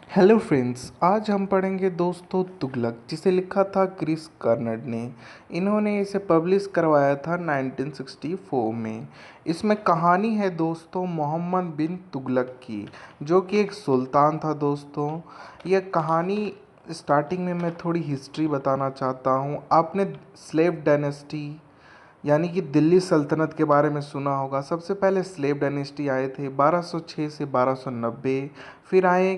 Hello friends, आज हम पढ़ेंगे दोस्तों तुगलक, जिसे लिखा था क्रिस कर्नड ने। इन्होंने इसे पब्लिश करवाया था 1964 में। इसमें कहानी है दोस्तों मोहम्मद बिन तुगलक की, जो कि एक सुल्तान था दोस्तों। यह कहानी स्टार्टिंग में मैं थोड़ी हिस्ट्री बताना चाहता हूँ। आपने स्लेव डायनेस्टी यानी कि दिल्ली सल्तनत के बारे में सुना होगा। सबसे पहले स्लेव डायनेस्टी आए थे 1206 से 1290। फिर आए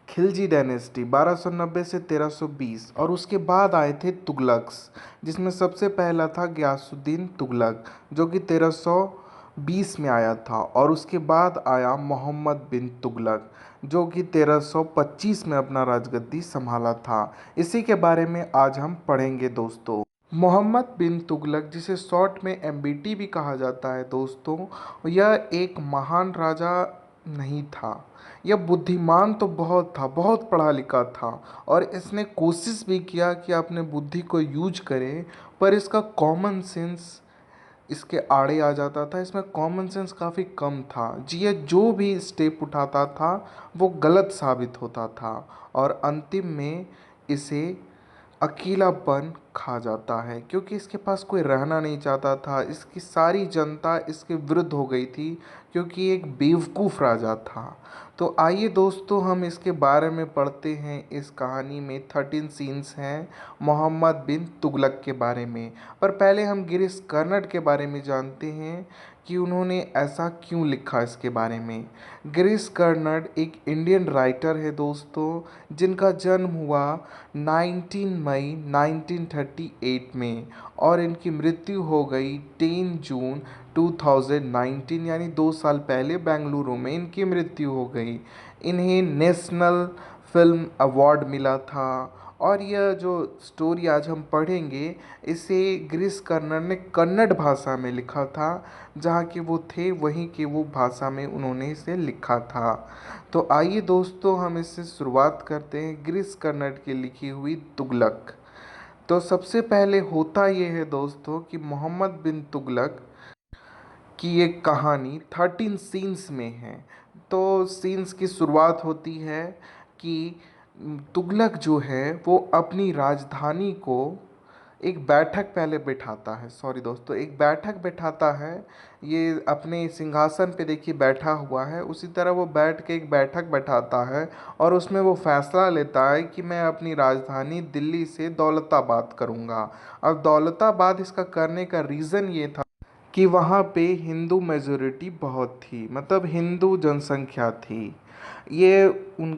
खिलजी डायनेस्टी 1290 से 1320, और उसके बाद आए थे तुगलक्स, जिसमें सबसे पहला था गयासुद्दीन तुगलक, जो कि 1320 में आया था। और उसके बाद आया मोहम्मद बिन तुगलक, जो कि 1325 में अपना राजगद्दी संभाला था। इसी के बारे में आज हम पढ़ेंगे दोस्तों। मोहम्मद बिन तुगलक, जिसे शॉर्ट में एमबीटी भी कहा जाता है दोस्तों, यह एक महान राजा नहीं था। यह बुद्धिमान तो बहुत था, बहुत पढ़ा लिखा था, और इसने कोशिश भी किया कि अपने बुद्धि को यूज करे, पर इसका कॉमन सेंस इसके आड़े आ जाता था। इसमें कॉमन सेंस काफ़ी कम था जी। ये जो भी स्टेप उठाता था वो गलत साबित होता था, और अंतिम में इसे अकेलापन खा जाता है, क्योंकि इसके पास कोई रहना नहीं चाहता था। इसकी सारी जनता इसके विरुद्ध हो गई थी, क्योंकि एक बेवकूफ़ राजा था। तो आइए दोस्तों, हम इसके बारे में पढ़ते हैं। इस कहानी में 13 सीन्स हैं मोहम्मद बिन तुगलक के बारे में। पर पहले हम गिरीश कर्नड के बारे में जानते हैं कि उन्होंने ऐसा क्यों लिखा इसके बारे में। गिरीश कर्नड एक इंडियन राइटर है दोस्तों, जिनका जन्म हुआ 19 मई 1938 में, और इनकी मृत्यु हो गई 10 जून 2019, यानी 2 साल पहले बेंगलुरु में इनकी मृत्यु हो गई। इन्हें नेशनल फिल्म अवार्ड मिला था। और यह जो स्टोरी आज हम पढ़ेंगे, इसे गिरीश कर्नड ने कन्नड़ भाषा में लिखा था। जहाँ के वो थे वहीं के वो भाषा में उन्होंने इसे लिखा था। तो आइए दोस्तों, हम इससे शुरुआत करते हैं गिरीश कर्नड की लिखी हुई तुगलक। तो सबसे पहले होता ये है दोस्तों कि मोहम्मद बिन तुगलक की एक कहानी 13 सीन्स में है। तो सीन्स की शुरुआत होती है कि तुगलक जो है वो अपनी राजधानी को एक बैठक पहले बिठाता है। सॉरी दोस्तों, एक बैठक बिठाता है। ये अपने सिंहासन पे देखिए बैठा हुआ है, उसी तरह वो बैठ के एक बैठक बैठाता है, और उसमें वो फैसला लेता है कि मैं अपनी राजधानी दिल्ली से दौलताबाद करूँगा। अब दौलताबाद इसका करने का रीज़न ये था कि वहाँ पे हिंदू मेजोरिटी बहुत थी, मतलब हिंदू जनसंख्या थी। ये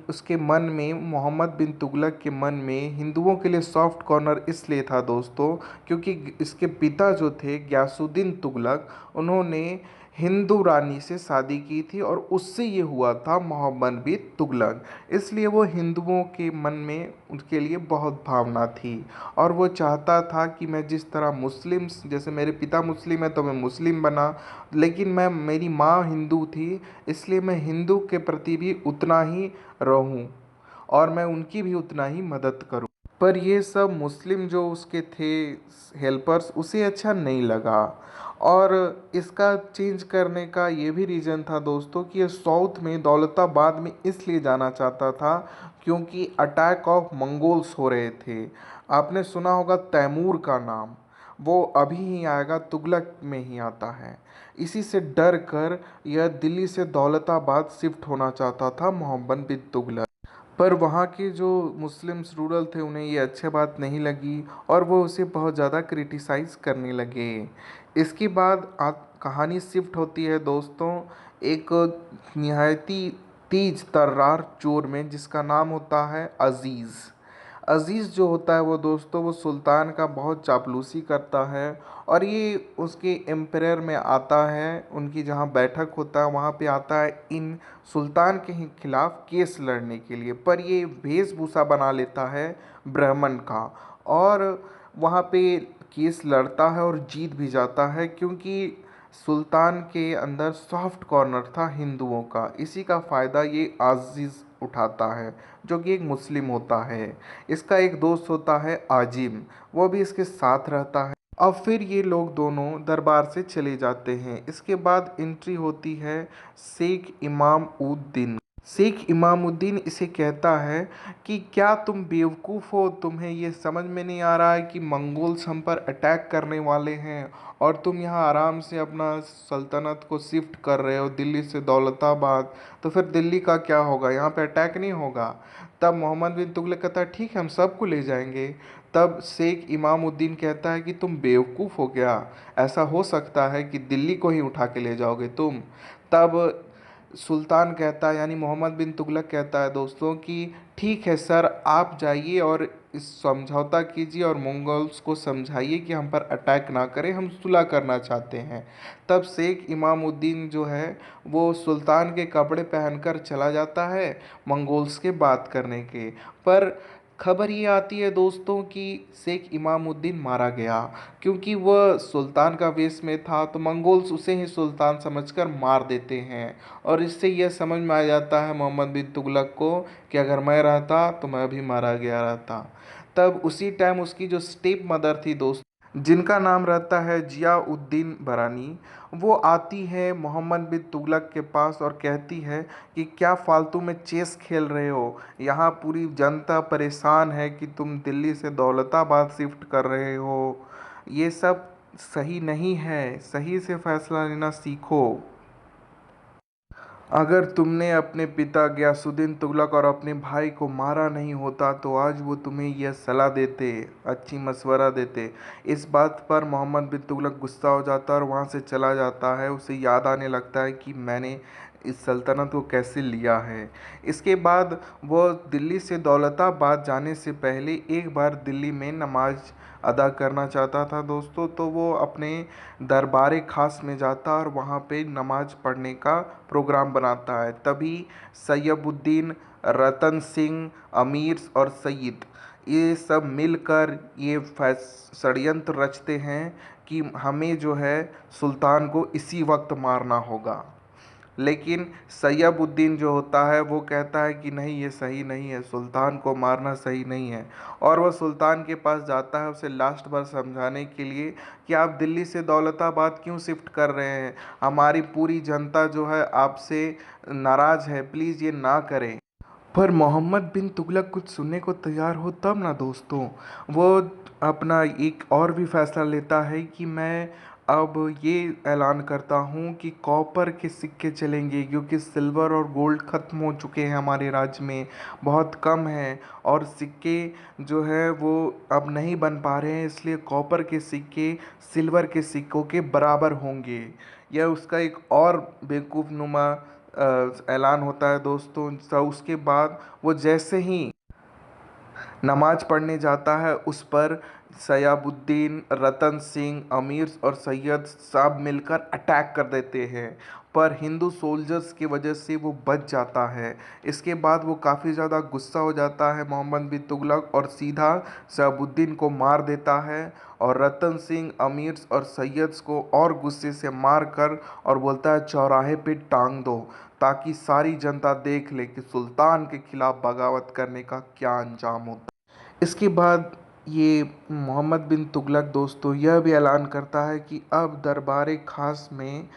उसके मन में, मोहम्मद बिन तुगलक के मन में हिंदुओं के लिए सॉफ्ट कॉर्नर इसलिए था दोस्तों, क्योंकि इसके पिता जो थे गयासुद्दीन तुगलक, उन्होंने हिंदू रानी से शादी की थी, और उससे ये हुआ था मोहम्मद बिन तुगलक। इसलिए वो हिंदुओं के मन में उनके लिए बहुत भावना थी, और वो चाहता था कि मैं जिस तरह मुस्लिम्स, जैसे मेरे पिता मुस्लिम है तो मैं मुस्लिम बना, लेकिन मेरी माँ हिंदू थी, इसलिए मैं हिंदू के प्रति भी उतना ही रहूं, और मैं उनकी भी उतना ही मदद करूं। पर ये सब मुस्लिम जो उसके थे हेल्पर्स, उसे अच्छा नहीं लगा। और इसका चेंज करने का ये भी रीज़न था दोस्तों कि ये साउथ में दौलताबाद में इसलिए जाना चाहता था क्योंकि अटैक ऑफ मंगोल्स हो रहे थे। आपने सुना होगा तैमूर का नाम, वो अभी ही आएगा, तुगलक में ही आता है। इसी से डर कर यह दिल्ली से दौलताबाद शिफ्ट होना चाहता था मोहम्मद बिन तुगलक। पर वहाँ के जो मुस्लिम्स रूरल थे उन्हें ये अच्छी बात नहीं लगी, और वो उसे बहुत ज़्यादा क्रिटिसाइज़ करने लगे। इसके बाद कहानी शिफ्ट होती है दोस्तों एक निहायती तेज तर्रार चोर में, जिसका नाम होता है अज़ीज़। अज़ीज़ जो होता है वो दोस्तों, वो सुल्तान का बहुत चापलूसी करता है, और ये उसके एम्परर में आता है, उनकी जहाँ बैठक होता है वहाँ पे आता है इन सुल्तान के ही खिलाफ केस लड़ने के लिए। पर ये वेशभूषा बना लेता है ब्राह्मण का, और वहाँ पे केस लड़ता है और जीत भी जाता है, क्योंकि सुल्तान के अंदर सॉफ्ट कॉर्नर था हिंदुओं का। इसी का फ़ायदा ये अज़ीज़ उठाता है, जो कि एक मुस्लिम होता है। इसका एक दोस्त होता है आजिम, वो भी इसके साथ रहता है। अब फिर ये लोग दोनों दरबार से चले जाते हैं। इसके बाद एंट्री होती है शेख इमाम उद दीन। शेख इमामुद्दीन इसे कहता है कि क्या तुम बेवकूफ़ हो, तुम्हें ये समझ में नहीं आ रहा है कि मंगोल्स हम पर अटैक करने वाले हैं और तुम यहाँ आराम से अपना सल्तनत को शिफ्ट कर रहे हो दिल्ली से दौलताबाद। तो फिर दिल्ली का क्या होगा, यहाँ पे अटैक नहीं होगा। तब मोहम्मद बिन तुगलक कहता है ठीक है, हम सबको ले जाएंगे। तब शेख इमामुद्दीन कहता है कि तुम बेवकूफ़ हो क्या, ऐसा हो सकता है कि दिल्ली को ही उठा के ले जाओगे तुम। तब सुल्तान कहता है, यानी मोहम्मद बिन तुगलक कहता है दोस्तों कि ठीक है सर, आप जाइए और इस समझौता कीजिए और मंगोल्स को समझाइए कि हम पर अटैक ना करें, हम सुलह करना चाहते हैं। तब शेख इमामुद्दीन जो है वो सुल्तान के कपड़े पहनकर चला जाता है मंगोल्स के बात करने के। पर खबर ये आती है दोस्तों कि शेख इमामुद्दीन मारा गया, क्योंकि वह सुल्तान का वेश में था तो मंगोल्स उसे ही सुल्तान समझकर मार देते हैं। और इससे यह समझ में आ जाता है मोहम्मद बिन तुगलक को कि अगर मैं रहता तो मैं भी मारा गया रहता। तब उसी टाइम उसकी जो स्टेप मदर थी दोस्त, जिनका नाम रहता है जियाउद्दीन बरानी, वो आती है मोहम्मद बिन तुगलक के पास और कहती है कि क्या फालतू में चेस खेल रहे हो, यहाँ पूरी जनता परेशान है कि तुम दिल्ली से दौलताबाद शिफ्ट कर रहे हो, ये सब सही नहीं है, सही से फैसला लेना सीखो। अगर तुमने अपने पिता गयासुद्दीन तुगलक और अपने भाई को मारा नहीं होता तो आज वो तुम्हें यह सलाह देते, अच्छी मशवरा देते। इस बात पर मोहम्मद बिन तुगलक गुस्सा हो जाता है और वहाँ से चला जाता है। उसे याद आने लगता है कि मैंने इस सल्तनत को कैसे लिया है। इसके बाद वो दिल्ली से दौलताबाद जाने से पहले एक बार दिल्ली में नमाज अदा करना चाहता था दोस्तों। तो वो अपने दरबार खास में जाता और वहाँ पे नमाज पढ़ने का प्रोग्राम बनाता है। तभी सैयबुद्दीन, रतन सिंह, अमीर और सईद, ये सब मिलकर ये षड्यंत्र रचते हैं कि हमें जो है सुल्तान को इसी वक्त मारना होगा। लेकिन सैयबुद्दीन जो होता है वो कहता है कि नहीं, ये सही नहीं है, सुल्तान को मारना सही नहीं है। और वह सुल्तान के पास जाता है उसे लास्ट बार समझाने के लिए कि आप दिल्ली से दौलताबाद क्यों शिफ्ट कर रहे हैं, हमारी पूरी जनता जो है आपसे नाराज़ है, प्लीज़ ये ना करें। पर मोहम्मद बिन तुगलक कुछ सुनने को तैयार हो तब ना दोस्तों, वो अपना एक और भी फैसला लेता है कि मैं अब ये ऐलान करता हूँ कि कॉपर के सिक्के चलेंगे, क्योंकि सिल्वर और गोल्ड ख़त्म हो चुके हैं हमारे राज्य में, बहुत कम हैं। और सिक्के जो है वो अब नहीं बन पा रहे हैं, इसलिए कॉपर के सिक्के सिल्वर के सिक्कों के बराबर होंगे। यह उसका एक और बेवकूफ़ नुमा ऐलान होता है दोस्तों। उसके बाद वो जैसे ही नमाज पढ़ने जाता है उस पर सयाबुद्दीन, रतन सिंह, अमीर और सैयद सब मिलकर अटैक कर देते हैं। पर हिंदू सोल्जर्स की वजह से वो बच जाता है। इसके बाद वो काफ़ी ज़्यादा गुस्सा हो जाता है मोहम्मद बिन तुगलक और सीधा सयाबुद्दीन को मार देता है। और रतन सिंह, अमीर और सैयद को और गुस्से से मार कर और बोलता है चौराहे पे टांग दो, ताकि सारी जनता देख ले कि सुल्तान के खिलाफ बगावत करने का क्या अंजाम होता है। इसके बाद ये मोहम्मद बिन तुगलक दोस्तों यह भी ऐलान करता है कि अब दरबार खास में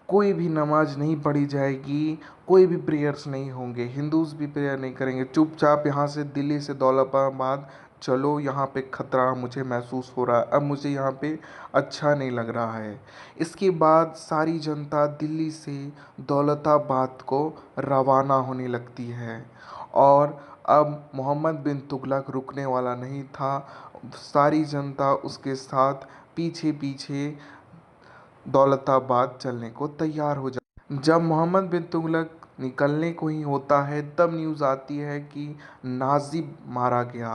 कोई भी नमाज नहीं पढ़ी जाएगी, कोई भी प्रेयर्स नहीं होंगे, हिंदूज़ भी प्रेयर नहीं करेंगे, चुपचाप यहाँ से दिल्ली से दौलताबाद चलो, यहाँ पे खतरा मुझे महसूस हो रहा है, अब मुझे यहाँ पे अच्छा नहीं लग रहा है। इसके बाद सारी जनता दिल्ली से दौलताबाद को रवाना होने लगती है। और अब मोहम्मद बिन तुगलक रुकने वाला नहीं था, सारी जनता उसके साथ पीछे पीछे दौलताबाद चलने को तैयार हो जा। जब मोहम्मद बिन तुगलक निकलने को ही होता है तब न्यूज़ आती है कि नाजिब मारा गया।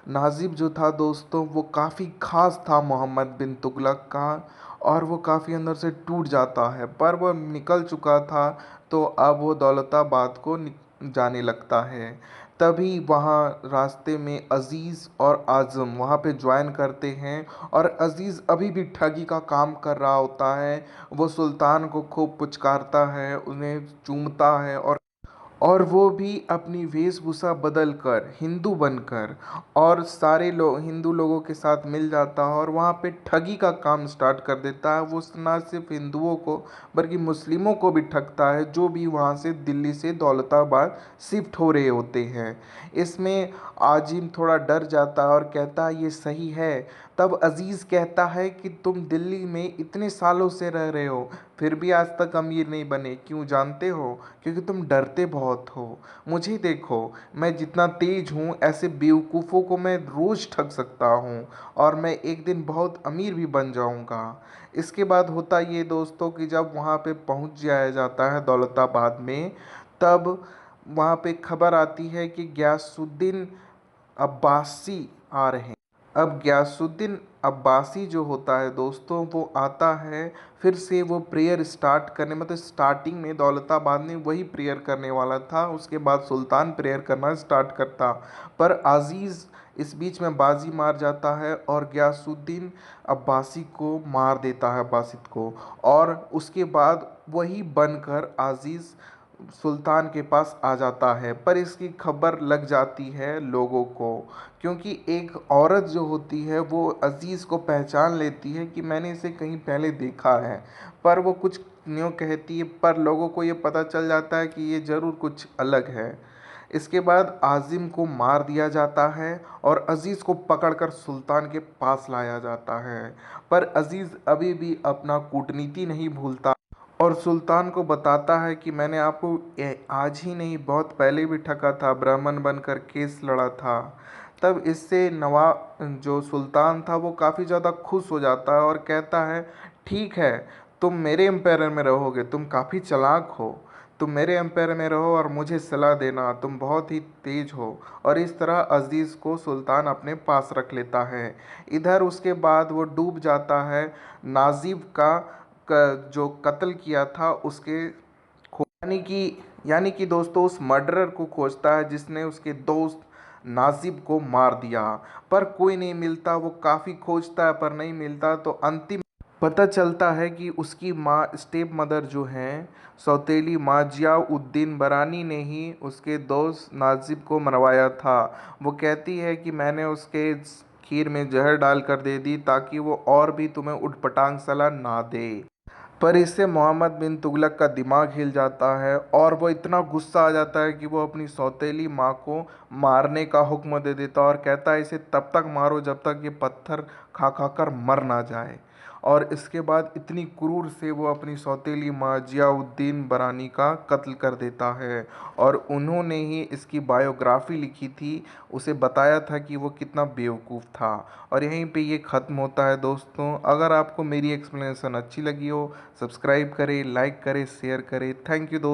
नाजिब जो था दोस्तों वो काफ़ी ख़ास था मोहम्मद बिन तुगलक का, और वो काफ़ी अंदर से टूट जाता है, पर वह निकल चुका था तो अब वो दौलताबाद को जाने लगता है। तभी वहाँ रास्ते में अज़ीज़ और आज़म वहाँ पे ज्वाइन करते हैं, और अज़ीज़ अभी भी ठगी का काम कर रहा होता है। वो सुल्तान को खूब पुचकारता है, उन्हें चूमता है और वो भी अपनी वेशभूषा बदल कर हिंदू बनकर और सारे लोग हिंदू लोगों के साथ मिल जाता है और वहाँ पे ठगी का काम स्टार्ट कर देता है। वो ना सिर्फ हिंदुओं को बल्कि मुस्लिमों को भी ठगता है, जो भी वहाँ से दिल्ली से दौलताबाद शिफ्ट हो रहे होते हैं। इसमें आजिम थोड़ा डर जाता है और कहता है ये सही है। तब अजीज़ कहता है कि तुम दिल्ली में इतने सालों से रह रहे हो फिर भी आज तक अमीर नहीं बने, क्यों जानते हो? क्योंकि तुम डरते बहुत हो। मुझे देखो, मैं जितना तेज हूँ ऐसे बेवकूफ़ों को मैं रोज़ ठग सकता हूँ और मैं एक दिन बहुत अमीर भी बन जाऊँगा। इसके बाद होता ये दोस्तों कि जब वहाँ पे पहुँच जाया जाता है दौलताबाद में, तब वहाँ पे खबर आती है कि गयासुद्दीन अब्बासी आ रहे हैं। अब गयासुद्दीन अब्बासी जो होता है दोस्तों, वो आता है फिर से वो प्रेयर स्टार्ट करने, मतलब स्टार्टिंग में दौलताबाद में वही प्रेयर करने वाला था, उसके बाद सुल्तान प्रेयर करना स्टार्ट करता। पर अजीज़ इस बीच में बाजी मार जाता है और गयासुद्दीन अब्बासी को मार देता है, अब्बासिद को। और उसके बाद वही बनकर अजीज़ सुल्तान के पास आ जाता है। पर इसकी खबर लग जाती है लोगों को, क्योंकि एक औरत जो होती है वो अजीज़ को पहचान लेती है कि मैंने इसे कहीं पहले देखा है। पर वो कुछ न्यों कहती है, पर लोगों को ये पता चल जाता है कि ये ज़रूर कुछ अलग है। इसके बाद आज़िम को मार दिया जाता है और अजीज़ को पकड़कर सुल्तान के पास लाया जाता है। पर अजीज़ अभी भी अपना कूटनीति नहीं भूलता और सुल्तान को बताता है कि मैंने आपको आज ही नहीं बहुत पहले भी ठगा था, ब्राह्मण बनकर केस लड़ा था। तब इससे नवाब जो सुल्तान था वो काफ़ी ज़्यादा खुश हो जाता है और कहता है ठीक है, तुम मेरे एम्पायर में रहोगे, तुम काफ़ी चालाक हो, तुम मेरे एम्पायर में रहो और मुझे सलाह देना, तुम बहुत ही तेज हो। और इस तरह अजीज़ को सुल्तान अपने पास रख लेता है। इधर उसके बाद वो डूब जाता है नाजिब जो कत्ल किया था उसके यानी कि दोस्तों उस मर्डरर को खोजता है जिसने उसके दोस्त नाजिब को मार दिया। पर कोई नहीं मिलता, वो काफ़ी खोजता है पर नहीं मिलता। तो अंतिम पता चलता है कि उसकी माँ स्टेप मदर जो हैं, सौतेली माँ जियाउद्दीन बरानी ने ही उसके दोस्त नाजिब को मरवाया था। वो कहती है कि मैंने उसके खीर में जहर डाल कर दे दी ताकि वो और भी तुम्हें उटपटांग सलाह ना दे। पर इससे मोहम्मद बिन तुगलक का दिमाग हिल जाता है और वो इतना गुस्सा आ जाता है कि वो अपनी सौतेली माँ को मारने का हुक्म दे देता है और कहता है इसे तब तक मारो जब तक ये पत्थर खा खा कर मर ना जाए। और इसके बाद इतनी क्रूर से वो अपनी सौतेली माँ जियाउद्दीन बरानी का कत्ल कर देता है। और उन्होंने ही इसकी बायोग्राफी लिखी थी, उसे बताया था कि वो कितना बेवकूफ़ था। और यहीं पे ये ख़त्म होता है दोस्तों। अगर आपको मेरी एक्सप्लेनेशन अच्छी लगी हो, सब्सक्राइब करें, लाइक करें, शेयर करें। थैंक यू दोस्तों।